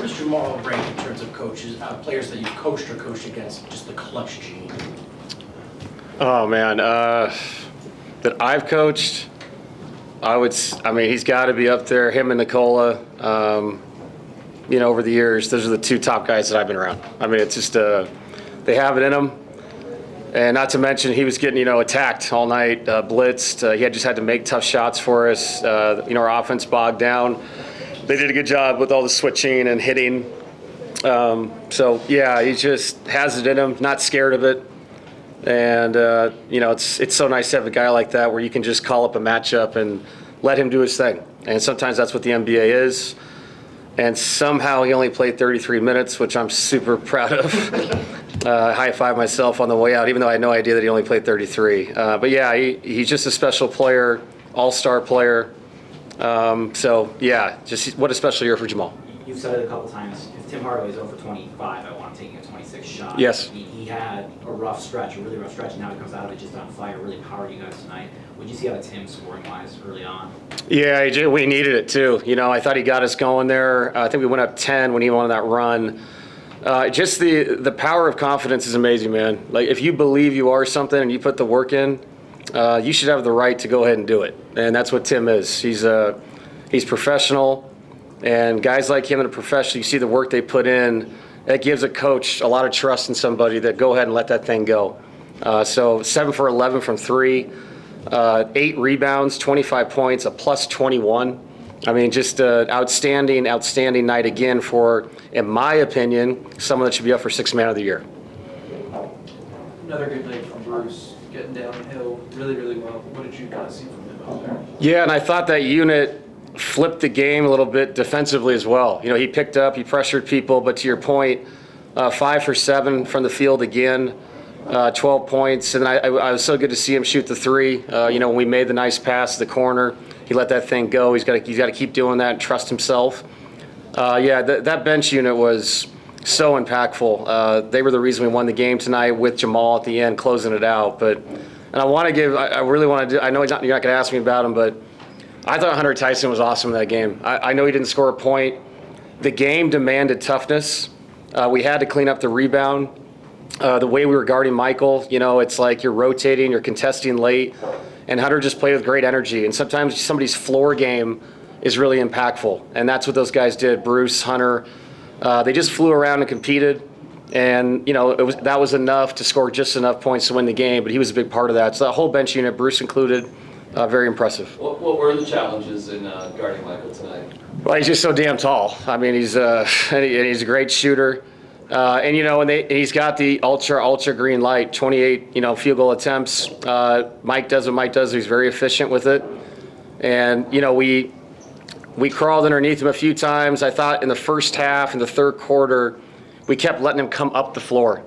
does Jamal rank in terms of coaches, players that you've coached or coached against, just the clutch gene? Oh man, that I've coached, I mean, he's got to be up there. Him and Nicola. Over the years, those are the two top guys that I've been around. I mean, it's just they have it in them. And not to mention, he was getting, attacked all night, blitzed. He just had to make tough shots for us. Our offense bogged down. They did a good job with all the switching and hitting. He just has it in him, not scared of it. And, it's so nice to have a guy like that where you can just call up a matchup and let him do his thing. And sometimes that's what the NBA is. And somehow he only played 33 minutes, which I'm super proud of. High five myself on the way out, even though I had no idea that he only played 33. He's just a special player, all-star player. Just what a special year for Jamal. You've said it a couple times. If Tim Hardaway's over 25, I want him taking a 26 shot. Yes. He had a rough stretch, a really rough stretch, and now he comes out of it just on fire, really powered you guys tonight. What did you see out of Tim scoring-wise early on? Yeah, we needed it too. I thought he got us going there. I think we went up 10 when he went on that run. Just the power of confidence is amazing, man. Like, if you believe you are something and you put the work in, you should have the right to go ahead and do it. And that's what Tim is. He's professional, and guys like him in a professional, you see the work they put in. It gives a coach a lot of trust in somebody that go ahead and let that thing go. 7 for 11 from 3, 8 rebounds, 25 points, a plus 21. I mean, just an outstanding night again for, in my opinion, someone that should be up for Sixth Man of the Year. Another good night from Bruce, getting downhill really, really well. What did you kind of see from him out there? Yeah, and I thought that unit flipped the game a little bit defensively as well. He picked up, he pressured people, but to your point, 5 for 7 from the field again, 12 points. And I was so good to see him shoot the 3. When we made the nice pass to the corner, he let that thing go. He's got to keep doing that and trust himself. That bench unit was so impactful. They were the reason we won the game tonight with Jamal at the end closing it out. I really want to do. I know you're not going to ask me about him, but I thought Hunter Tyson was awesome in that game. I know he didn't score a point. The game demanded toughness. We had to clean up the rebound. The way we were guarding Michael, it's like you're rotating, you're contesting late, and Hunter just played with great energy. And sometimes somebody's floor game is really impactful, and that's what those guys did. Bruce, Hunter, they just flew around and competed, and that was enough to score just enough points to win the game. But he was a big part of that. So that whole bench unit, Bruce included, very impressive. What were the challenges in guarding Michael tonight? Well, he's just so damn tall. I mean, he's a great shooter. And he's got the ultra green light, 28, field goal attempts. Mike does what Mike does. He's very efficient with it. And, we crawled underneath him a few times. I thought in the first half, in the third quarter, we kept letting him come up the floor.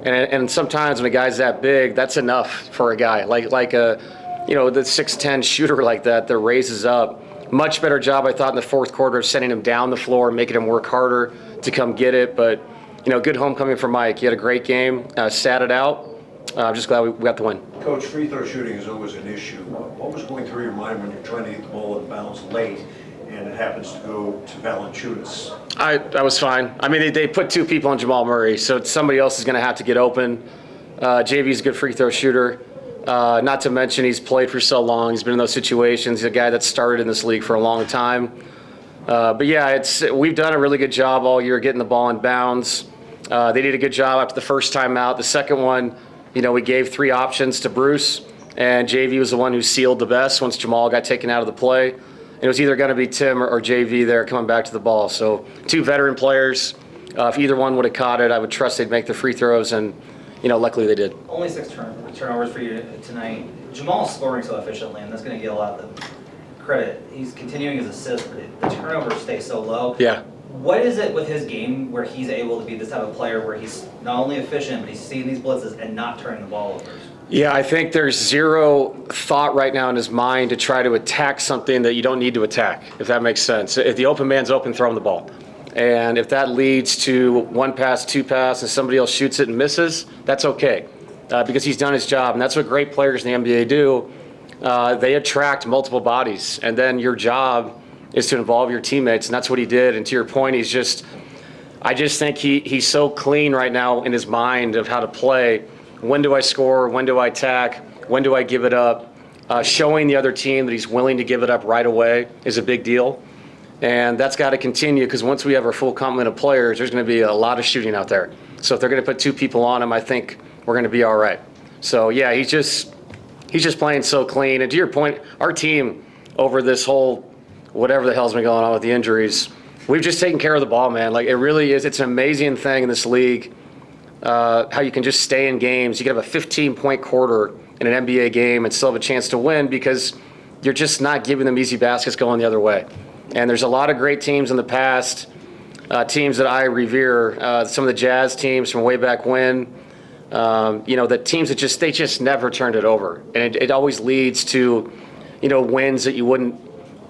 And sometimes when a guy's that big, that's enough for a guy like the 6'10" shooter like that raises up. Much better job, I thought, in the fourth quarter of sending him down the floor, making him work harder to come get it. But, good homecoming for Mike. He had a great game, sat it out. I'm just glad we got the win. Coach, free throw shooting is always an issue. What was going through your mind when you're trying to get the ball in bounds late and it happens to go to Valanciunas? I was fine. I mean, they put 2 people on Jamal Murray, so somebody else is going to have to get open. JV's a good free throw shooter. Not to mention he's played for so long. He's been in those situations. He's a guy that started in this league for a long time. We've done a really good job all year getting the ball in bounds. They did a good job after the first time out. The second one, we gave 3 options to Bruce, and JV was the one who sealed the best once Jamal got taken out of the play. And it was either going to be Tim or JV there coming back to the ball. So 2 veteran players. If either one would have caught it, I would trust they'd make the free throws, and luckily they did. Only 6 turnovers for you tonight. Jamal's scoring so efficiently, and that's going to get a lot of the credit. He's continuing his assists, but the turnovers stay so low. Yeah. What is it with his game where he's able to be this type of player where he's not only efficient, but he's seeing these blitzes and not turning the ball over? Yeah, I think there's zero thought right now in his mind to try to attack something that you don't need to attack, if that makes sense. If the open man's open, throw him the ball. And if that leads to 1 pass, 2 pass, and somebody else shoots it and misses, that's okay because he's done his job. And that's what great players in the NBA do. They attract multiple bodies. And then your job is to involve your teammates, and that's what he did. And to your point, I just think he's so clean right now in his mind of how to play. When do I score? When do I attack? When do I give it up? Showing the other team that he's willing to give it up right away is a big deal. And that's got to continue, because once we have our full complement of players, there's going to be a lot of shooting out there. So if they're going to put 2 people on him, I think we're going to be all right. So, yeah, he's just playing so clean. And to your point, our team over this whole whatever the hell's been going on with the injuries, we've just taken care of the ball, man. Like, it really is. It's an amazing thing in this league, how you can just stay in games. You can have a 15-point quarter in an NBA game and still have a chance to win because you're just not giving them easy baskets going the other way. And there's a lot of great teams in the past, teams that I revere, some of the Jazz teams from way back when, the teams that they just never turned it over. And it always leads to, wins that you wouldn't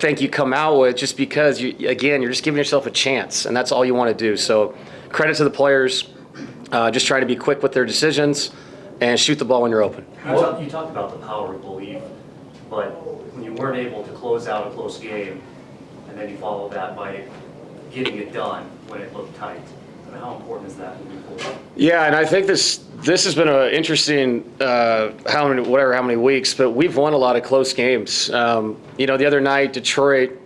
think you come out with, just because, you're just giving yourself a chance, and that's all you want to do. So credit to the players, just trying to be quick with their decisions and shoot the ball when you're open. You talked about the power of belief, but when you weren't able to close out a close game, and then you follow that by getting it done when it looked tight, how important is that moving forward? Yeah, and I think this has been an interesting how many weeks, but we've won a lot of close games. The other night, Detroit,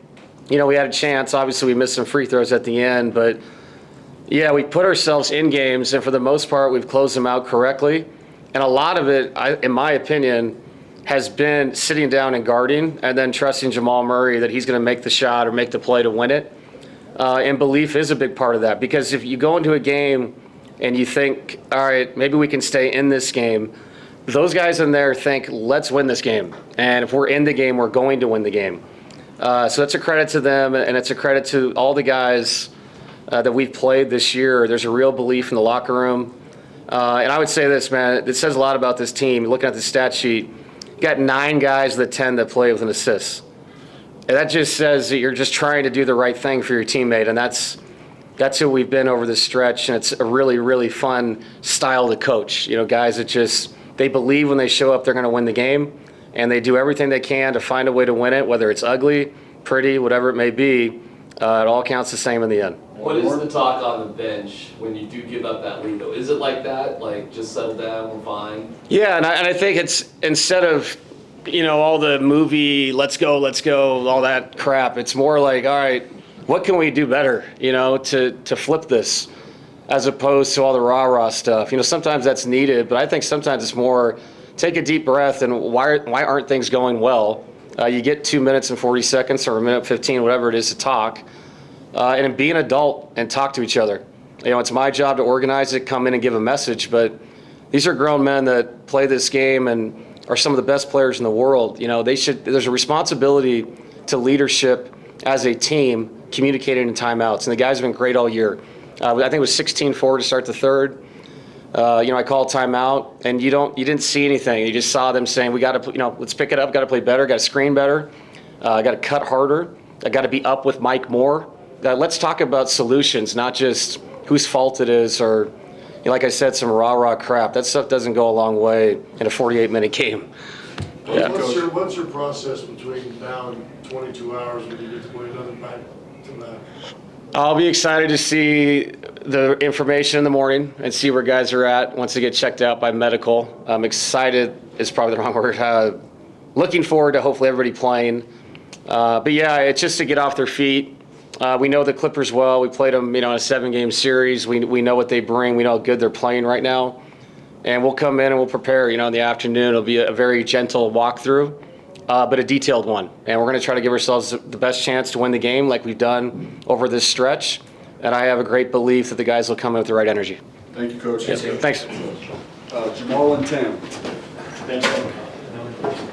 we had a chance. Obviously, we missed some free throws at the end, but yeah, we put ourselves in games, and for the most part, we've closed them out correctly. And a lot of it, in my opinion, has been sitting down and guarding, and then trusting Jamal Murray that he's going to make the shot or make the play to win it. And belief is a big part of that, because if you go into a game and you think, all right, maybe we can stay in this game, those guys in there think, let's win this game. And if we're in the game, we're going to win the game. So that's a credit to them, and it's a credit to all the guys that we've played this year. There's a real belief in the locker room. And I would say this, man, it says a lot about this team. Looking at the stat sheet, you got 9 guys of the 10 that play with an assist. And that just says that you're just trying to do the right thing for your teammate, and that's who we've been over this stretch, and it's a really, really fun style to coach. Guys that they believe when they show up they're going to win the game, and they do everything they can to find a way to win it, whether it's ugly, pretty, whatever it may be. It all counts the same in the end. What is the talk on the bench when you do give up that lead, though? Is it like that? Like, just settle down, we're fine? Yeah, and I think it's, instead of all the movie, let's go, all that crap, it's more like, all right, what can we do better, to flip this, as opposed to all the rah-rah stuff. Sometimes that's needed, but I think sometimes it's more, take a deep breath, and why aren't things going well? You get 2 minutes and 40 seconds or a minute 15, whatever it is, to talk, and be an adult and talk to each other. It's my job to organize it, come in and give a message, but these are grown men that play this game and are some of the best players in the world. There's a responsibility to leadership as a team, communicating in timeouts, and the guys have been great all year. I think it was 16-4 to start the third. I called timeout, and you didn't see anything. You just saw them saying, we got to, let's pick it up, got to play better, got to screen better, got to cut harder, got to be up with Mike more. Let's talk about solutions, not just whose fault it is, or, like I said, some rah-rah crap. That stuff doesn't go a long way in a 48-minute game. Yeah. What's your process between now and 22 hours when you get to play another back-to-back? I'll be excited to see the information in the morning and see where guys are at once they get checked out by medical. I'm excited is probably the wrong word. Looking forward to hopefully everybody playing. But yeah, it's just to get off their feet. We know the Clippers well. We played them, in a 7-game series. We know what they bring. We know how good they're playing right now. And we'll come in and we'll prepare, in the afternoon. It'll be a very gentle walkthrough, but a detailed one. And we're going to try to give ourselves the best chance to win the game like we've done over this stretch. And I have a great belief that the guys will come in with the right energy. Thank you, Coach. Yes, thanks. Jamal and Tim. Thanks.